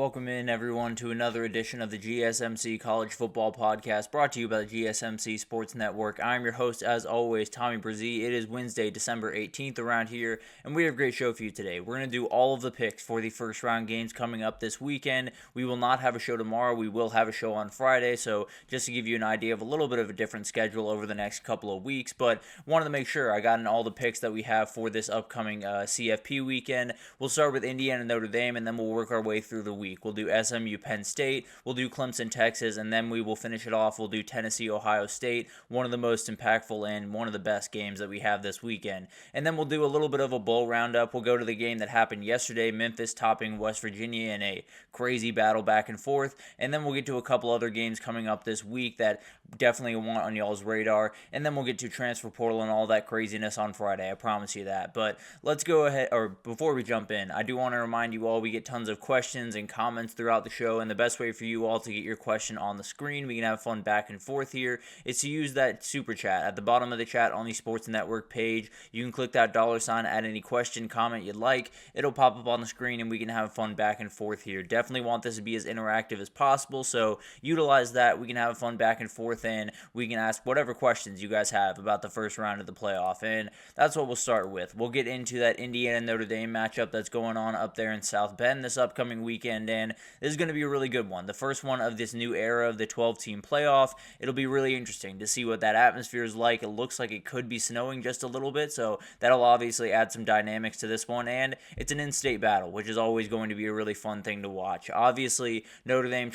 Welcome in, everyone, to another edition of the GSMC College Football Podcast, brought to you by the GSMC Sports Network. I'm your host, as always, Tommy Brzee. It is Wednesday, December 18th around here, and we have a great show for you today. We're going to do all of the picks for the first round games coming up this weekend. We will not have a show tomorrow. We will have a show on Friday, so just to give you an idea of a little bit of a different schedule over the next couple of weeks, but wanted to make sure I got in all the picks that we have for this upcoming CFP weekend. We'll start with Indiana and Notre Dame, and then we'll work our way through the week. We'll do SMU Penn State, we'll do Clemson Texas, and then we will finish it off. We'll do Tennessee Ohio State, one of the most impactful and one of the best games that we have this weekend. And then we'll do a little bit of a bowl roundup. We'll go to the game that happened yesterday, Memphis topping West Virginia in a crazy battle back and forth. And then we'll get to a couple other games coming up this week that definitely want on y'all's radar. And then we'll get to transfer portal and all that craziness on Friday. I promise you that. But let's go ahead, or before we jump in, I do want to remind you all we get tons of questions and comments throughout the show, and the best way for you all to get your question on the screen, we can have fun back and forth here, is to use that super chat at the bottom of the chat on the Sports Network page. You can click that $, add any question, comment you'd like. It'll pop up on the screen, and we can have fun back and forth here. Definitely want this to be as interactive as possible, so utilize that. We can have fun back and forth, and we can ask whatever questions you guys have about the first round of the playoff, and that's what we'll start with. We'll get into that Indiana and Notre Dame matchup that's going on up there in South Bend this upcoming weekend, and this is going to be a really good one. The first one of this new era of the 12-team playoff. It'll be really interesting to see what that atmosphere is like. It looks like it could be snowing just a little bit, so that'll obviously add some dynamics to this one, and it's an in-state battle, which is always going to be a really fun thing to watch. Obviously, Notre Dame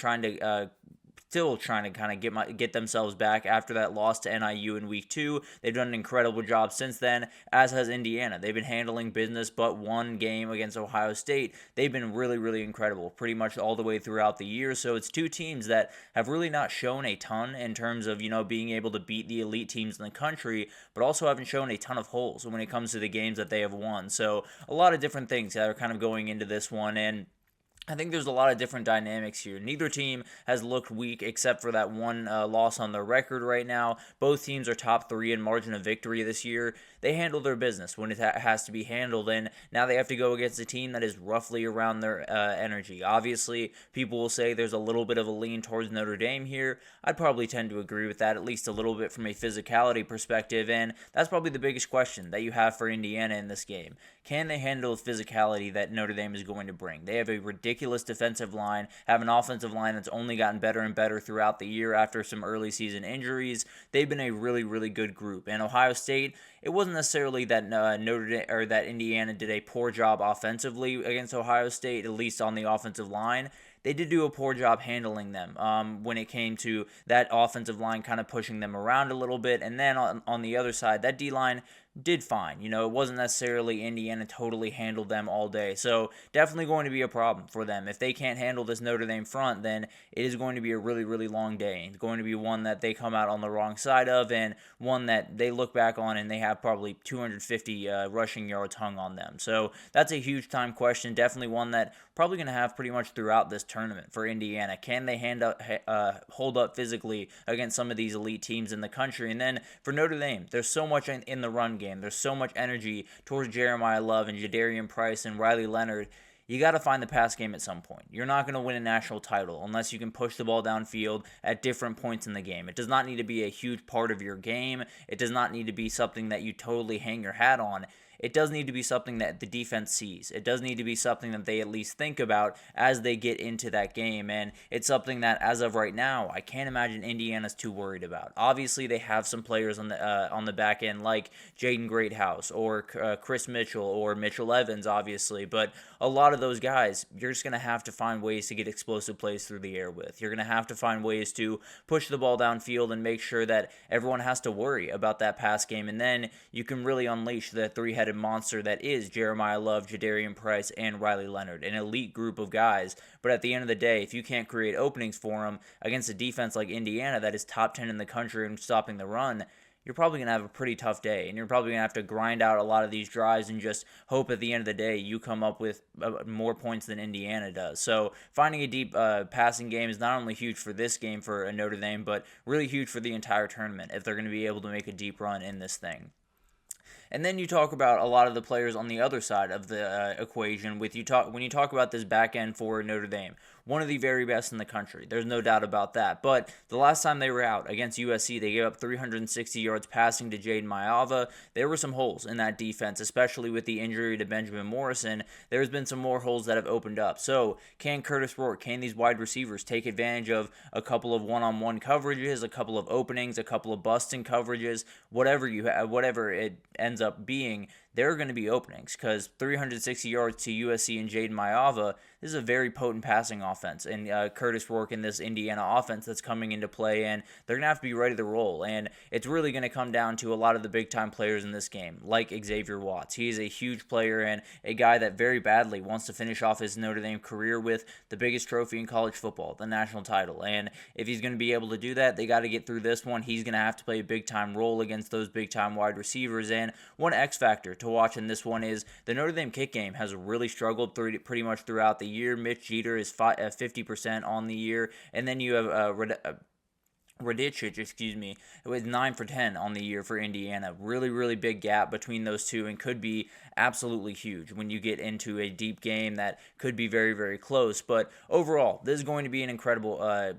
still trying to kind of get themselves back after that loss to NIU in week 2. They've done an incredible job since then, as has Indiana. They've been handling business, but one game against Ohio State. They've been really, really incredible pretty much all the way throughout the year. So it's two teams that have really not shown a ton in terms of, being able to beat the elite teams in the country, but also haven't shown a ton of holes when it comes to the games that they have won. So a lot of different things that are kind of going into this one, and I think there's a lot of different dynamics here. Neither team has looked weak except for that one loss on their record right now. Both teams are top 3 in margin of victory this year. They handle their business when it has to be handled, and now they have to go against a team that is roughly around their energy. Obviously, people will say there's a little bit of a lean towards Notre Dame here. I'd probably tend to agree with that, at least a little bit from a physicality perspective, and that's probably the biggest question that you have for Indiana in this game. Can they handle the physicality that Notre Dame is going to bring? They have a ridiculous defensive line, have an offensive line that's only gotten better and better throughout the year after some early season injuries. They've been a really, really good group. And Ohio State, it wasn't necessarily that Notre Dame or that Indiana did a poor job offensively against Ohio State, at least on the offensive line. They did do a poor job handling them when it came to that offensive line kind of pushing them around a little bit. And then on the other side, that D-line did fine. It wasn't necessarily Indiana totally handled them all day. So definitely going to be a problem for them. If they can't handle this Notre Dame front, then it is going to be a really, really long day. It's going to be one that they come out on the wrong side of, and one that they look back on and they have probably 250 rushing yards hung on them. So that's a huge time question. Definitely one that probably going to have pretty much throughout this tournament for Indiana. Can they hold up physically against some of these elite teams in the country? And then for Notre Dame, there's so much in the run game. There's so much energy towards Jeremiah Love and Jadarian Price and Riley Leonard. You got to find the pass game at some point. You're not going to win a national title unless you can push the ball downfield at different points in the game. It does not need to be a huge part of your game. It does not need to be something that you totally hang your hat on. It does need to be something that the defense sees. It does need to be something that they at least think about as they get into that game, and it's something that, as of right now, I can't imagine Indiana's too worried about. Obviously, they have some players on the back end like Jaden Greathouse or Chris Mitchell or Mitchell Evans, obviously, but a lot of those guys, you're just going to have to find ways to get explosive plays through the air with. You're going to have to find ways to push the ball downfield and make sure that everyone has to worry about that pass game, and then you can really unleash the three-headed monster that is Jeremiah Love, Jadarian Price, and Riley Leonard, an elite group of guys. But at the end of the day, if you can't create openings for them against a defense like Indiana that is top 10 in the country in stopping the run, you're probably going to have a pretty tough day, and you're probably going to have to grind out a lot of these drives and just hope at the end of the day you come up with more points than Indiana does. So finding a deep passing game is not only huge for this game for Notre Dame, but really huge for the entire tournament if they're going to be able to make a deep run in this thing. And then you talk about a lot of the players on the other side of the equation. When you talk about this back end for Notre Dame, one of the very best in the country. There's no doubt about that. But the last time they were out against USC, they gave up 360 yards passing to Jaden Maiava. There were some holes in that defense, especially with the injury to Benjamin Morrison. There's been some more holes that have opened up. So can Curtis Rourke, can these wide receivers take advantage of a couple of one-on-one coverages, a couple of openings, a couple of busting coverages, whatever it ends up being? There are going to be openings because 360 yards to USC and Jaden Maiava, this is a very potent passing offense. And Curtis Rourke in this Indiana offense that's coming into play, and they're going to have to be ready to roll. And it's really going to come down to a lot of the big-time players in this game, like Xavier Watts. He is a huge player and a guy that very badly wants to finish off his Notre Dame career with the biggest trophy in college football, the national title. And if he's going to be able to do that, they got to get through this one. He's going to have to play a big-time role against those big-time wide receivers. And one X factor to watch in this one is the Notre Dame kick game has really struggled pretty much throughout the year. Mitch Jeter is 50% on the year, and then you have Radicic, with 9 for 10 on the year for Indiana. Really, really big gap between those two and could be absolutely huge when you get into a deep game that could be very, very close. But overall, this is going to be an incredible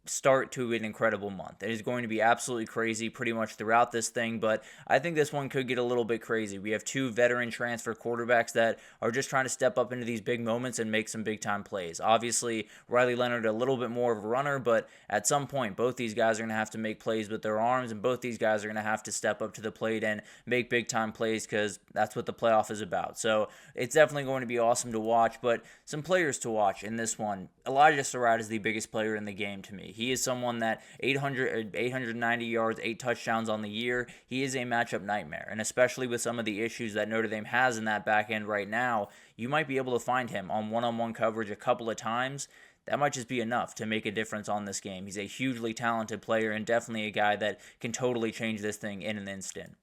start to an incredible month. It is going to be absolutely crazy pretty much throughout this thing, but I think this one could get a little bit crazy. We have two veteran transfer quarterbacks that are just trying to step up into these big moments and make some big-time plays. Obviously, Riley Leonard a little bit more of a runner, but at some point, both these guys are going to have to make plays with their arms, and both these guys are going to have to step up to the plate and make big-time plays because that's what the playoff is about. So it's definitely going to be awesome to watch, but some players to watch in this one. Elijah Surratt is the biggest player in the game to me. He is someone that 890 yards, 8 touchdowns on the year. He is a matchup nightmare, and especially with some of the issues that Notre Dame has in that back end right now, you might be able to find him on one-on-one coverage a couple of times. That might just be enough to make a difference on this game. He's a hugely talented player and definitely a guy that can totally change this thing in an instant.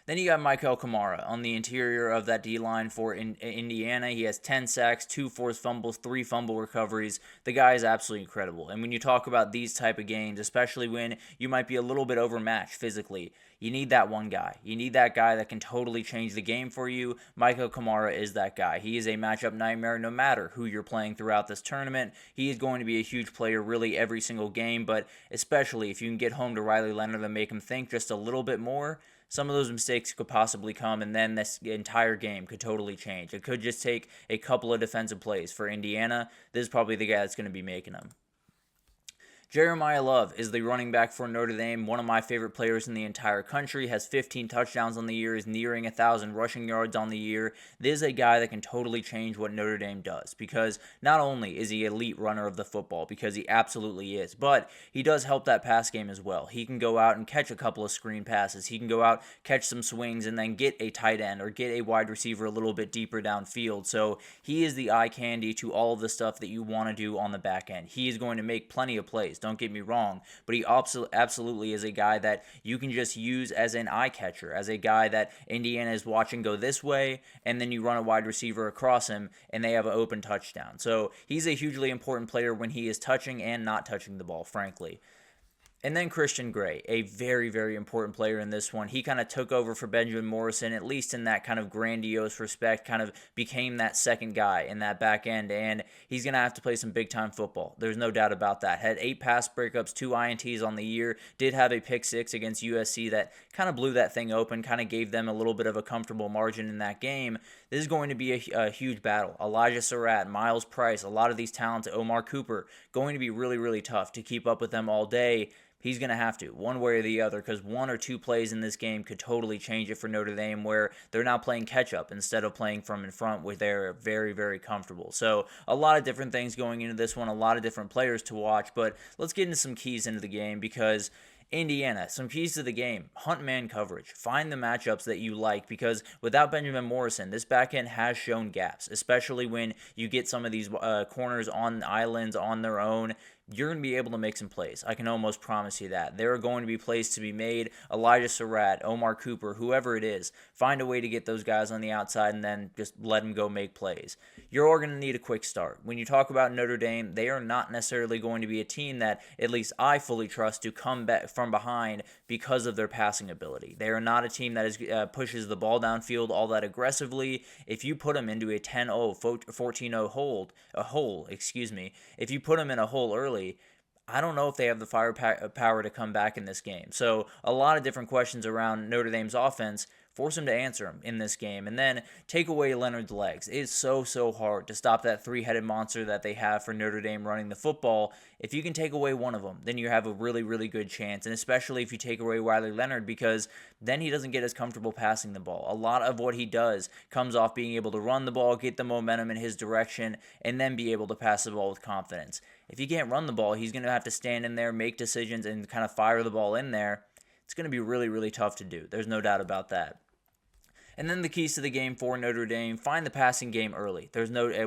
Then you got Michael Kamara on the interior of that D-line for Indiana. He has 10 sacks, 2 forced fumbles, 3 fumble recoveries. The guy is absolutely incredible. And when you talk about these type of games, especially when you might be a little bit overmatched physically, you need that one guy. You need that guy that can totally change the game for you. Michael Kamara is that guy. He is a matchup nightmare no matter who you're playing throughout this tournament. He is going to be a huge player really every single game, but especially if you can get home to Riley Leonard and make him think just a little bit more, some of those mistakes could possibly come, and then this entire game could totally change. It could just take a couple of defensive plays for Indiana. This is probably the guy that's going to be making them. Jeremiah Love is the running back for Notre Dame, one of my favorite players in the entire country, has 15 touchdowns on the year, is nearing 1,000 rushing yards on the year. This is a guy that can totally change what Notre Dame does, because not only is he an elite runner of the football, because he absolutely is, but he does help that pass game as well. He can go out and catch a couple of screen passes. He can go out, catch some swings, and then get a tight end or get a wide receiver a little bit deeper downfield. So he is the eye candy to all of the stuff that you want to do on the back end. He is going to make plenty of plays. Don't get me wrong, but he absolutely is a guy that you can just use as an eye catcher, as a guy that Indiana is watching go this way, and then you run a wide receiver across him, and they have an open touchdown. So he's a hugely important player when he is touching and not touching the ball, frankly. And then Christian Gray, a very, very important player in this one. He kind of took over for Benjamin Morrison, at least in that kind of grandiose respect, kind of became that second guy in that back end, and he's going to have to play some big-time football. There's no doubt about that. Had 8 pass breakups, 2 INTs on the year, did have a pick 6 against USC that kind of blew that thing open, kind of gave them a little bit of a comfortable margin in that game. This is going to be a huge battle. Elijah Surratt, Miles Price, a lot of these talents, Omar Cooper, going to be really, really tough to keep up with them all day. He's going to have to, one way or the other, because 1 or 2 plays in this game could totally change it for Notre Dame, where they're now playing catch-up instead of playing from in front, where they're very, very comfortable. So a lot of different things going into this one, a lot of different players to watch, but let's get into some keys into the game, because Indiana, some keys to the game: hunt man coverage. Find the matchups that you like, because without Benjamin Morrison, this back end has shown gaps, especially when you get some of these corners on islands on their own. you're going to be able to make some plays. I can almost promise you that. There are going to be plays to be made. Elijah Surratt, Omar Cooper, whoever it is, find a way to get those guys on the outside and then just let them go make plays. You're all going to need a quick start. When you talk about Notre Dame, they are not necessarily going to be a team that at least I fully trust to come back from behind because of their passing ability. They are not a team that pushes the ball downfield all that aggressively. If you put them into a 10-0, 14-0 hole, if you put them in a hole early, I don't know if they have the firepower to come back in this game. So a lot of different questions around Notre Dame's offense. Force them to answer them in this game. And then take away Leonard's legs. It is so hard to stop that three-headed monster that they have for Notre Dame running the football. If you can take away one of them, then you have a really good chance. And especially if you take away Riley Leonard, because then he doesn't get as comfortable passing the ball. A lot of what he does comes off being able to run the ball, get the momentum in his direction, and then be able to pass the ball with confidence. If he can't run the ball, he's going to have to stand in there, make decisions, and kind of fire the ball in there. It's going to be really tough to do. There's no doubt about that. And then the keys to the game for Notre Dame, find the passing game early.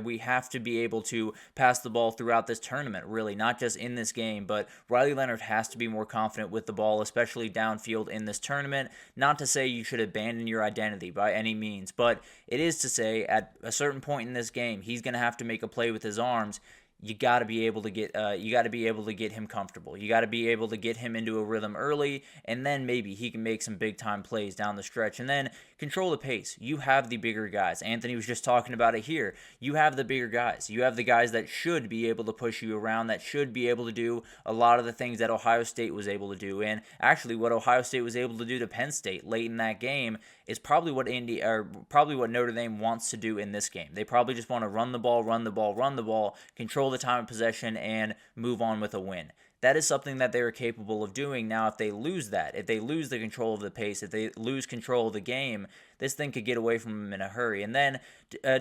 We have to be able to pass the ball throughout this tournament, really, not just in this game, but Riley Leonard has to be more confident with the ball, especially downfield in this tournament. Not to say you should abandon your identity by any means, but it is to say at a certain point in this game, he's going to have to make a play with his arms. You got to be able to get him comfortable. You got to be able to get him into a rhythm early, and then maybe he can make some big time plays down the stretch. And then control the pace. You have the bigger guys. Anthony was just talking about it here. You have the bigger guys. You have the guys that should be able to push you around, that should be able to do a lot of the things that Ohio State was able to do. And actually, what Ohio State was able to do to Penn State late in that game is probably what Notre Dame wants to do in this game. They probably just want to run the ball, control the time of possession, and move on with a win. That is something that they are capable of doing. Now, if they lose that, if they lose the control of the pace, if they lose control of the game, this thing could get away from them in a hurry. And then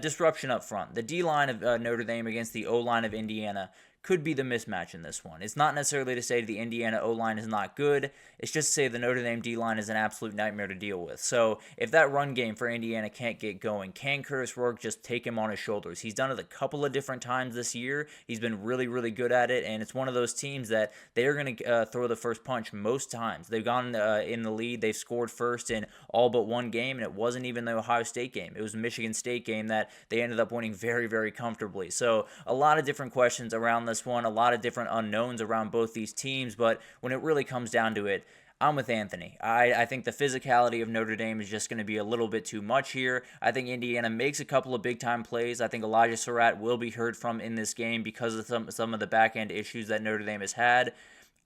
disruption up front. The D-line of Notre Dame against the O-line of Indiana could be the mismatch in this one. It's not necessarily to say the Indiana O-line is not good. It's just to say the Notre Dame D-line is an absolute nightmare to deal with. So if that run game for Indiana can't get going, can Curtis Rourke just take him on his shoulders? He's done it a couple of different times this year. He's been really good at it, and it's one of those teams that they are going to throw the first punch most times. They've gone in the lead. They've scored first in all but one game, and it wasn't even the Ohio State game. It was the Michigan State game that they ended up winning very comfortably. So a lot of different questions around this one, a lot of different unknowns around both these teams, but when it really comes down to it, I'm with Anthony. I think the physicality of Notre Dame is just going to be a little bit too much here. I think Indiana makes a couple of big-time plays. I think Elijah Surratt will be heard from in this game because of some of the back-end issues that Notre Dame has had.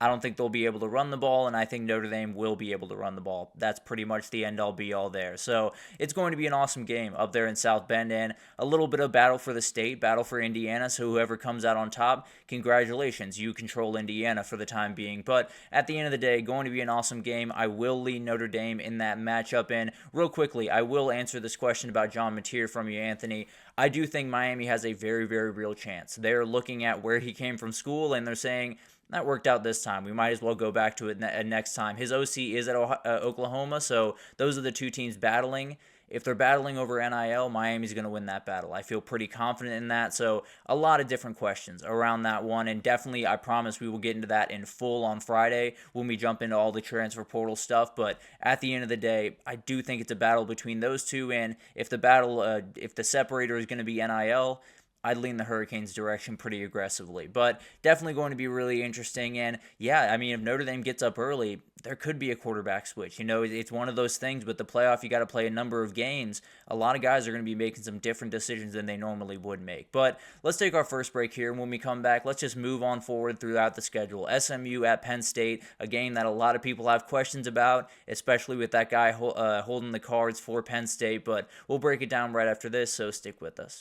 I don't think they'll be able to run the ball, and I think Notre Dame will be able to run the ball. That's pretty much the end-all, be-all there. So it's going to be an awesome game up there in South Bend, and a little bit of battle for the state, battle for Indiana, so whoever comes out on top, congratulations. You control Indiana for the time being. But at the end of the day, going to be an awesome game. I will lead Notre Dame in that matchup, and real quickly, I will answer this question about John Mateer from you, Anthony. I do think Miami has a very real chance. They're looking at where he came from school, and they're saying, that worked out this time. We might as well go back to it next time. His OC is at Oklahoma, so those are the two teams battling. If they're battling over NIL, Miami's going to win that battle. I feel pretty confident in that. So a lot of different questions around that one. And definitely, I promise we will get into that in full on Friday when we jump into all the transfer portal stuff. But at the end of the day, I do think it's a battle between those two. And if the separator is going to be NIL, I'd lean the Hurricanes' direction pretty aggressively. But definitely going to be really interesting. And yeah, I mean, if Notre Dame gets up early, there could be a quarterback switch. You know, it's one of those things. With the playoff, you got to play a number of games. A lot of guys are going to be making some different decisions than they normally would make. But let's take our first break here. And when we come back, let's just move on forward throughout the schedule. SMU at Penn State, a game that a lot of people have questions about, especially with that guy holding the cards for Penn State. But we'll break it down right after this, so stick with us.